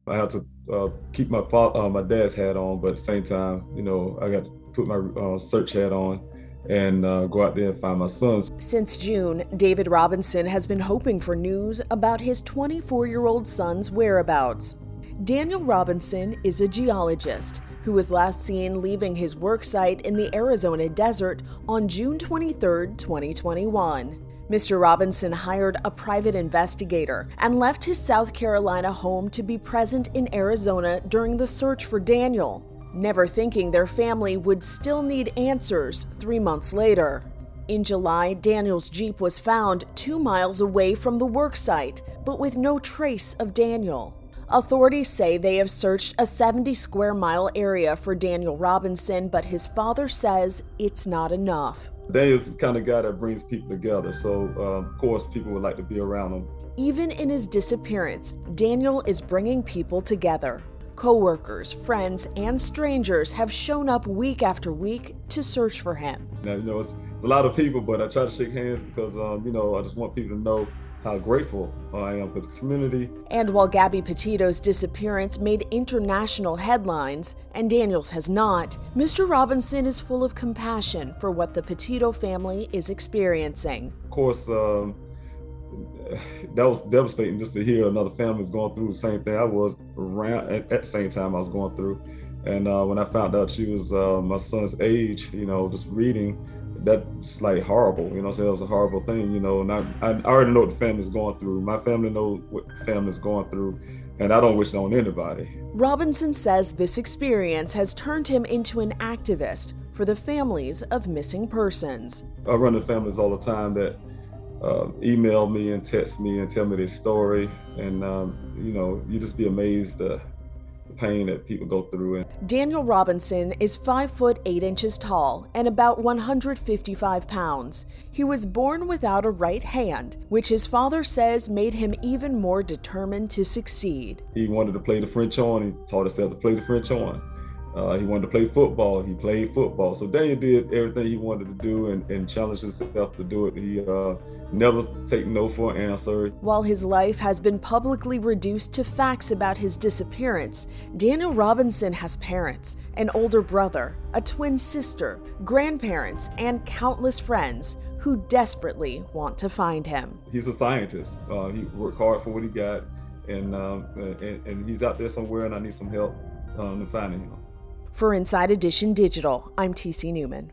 I had to keep my dad's hat on, but at the same time, I got to put my search hat on and go out there and find my sons. Since June, David Robinson has been hoping for news about his 24-year-old son's whereabouts. Daniel Robinson is a geologist who was last seen leaving his worksite in the Arizona desert on June 23, 2021. Mr. Robinson hired a private investigator and left his South Carolina home to be present in Arizona during the search for Daniel, never thinking their family would still need answers 3 months later. In July, Daniel's Jeep was found 2 miles away from the worksite, but with no trace of Daniel. Authorities say they have searched a 70-square-mile area for Daniel Robinson, but his father says it's not enough. Daniel's the kind of guy that brings people together, so of course people would like to be around him. Even in his disappearance, Daniel is bringing people together. Co-workers, friends, and strangers have shown up week after week to search for him. Now, it's a lot of people, but I try to shake hands because, I just want people to know how grateful I am for the community. And while Gabby Petito's disappearance made international headlines, and Daniel's has not, Mr. Robinson is full of compassion for what the Petito family is experiencing. Of course, that was devastating just to hear another family is going through the same thing I was around at the same time I was going through. And when I found out she was my son's age, just reading, that's like horrible. So it was a horrible thing, and I already know what the family's going through. My family knows what the family's going through, and I don't wish it on anybody. Robinson says this experience has turned him into an activist for the families of missing persons. I run into families all the time that email me and text me and tell me their story, and you just be amazed the pain that people go through. Daniel Robinson is 5 foot 8 inches tall and about 155 pounds. He was born without a right hand, which his father says made him even more determined to succeed. He wanted to play the French horn. He taught himself to play the French horn. He wanted to play football. He played football. So Daniel did everything he wanted to do and challenged himself to do it. He never take no for an answer. While his life has been publicly reduced to facts about his disappearance, Daniel Robinson has parents, an older brother, a twin sister, grandparents, and countless friends who desperately want to find him. He's a scientist. He worked hard for what he got, and he's out there somewhere, and I need some help in finding him. For Inside Edition Digital, I'm TC Newman.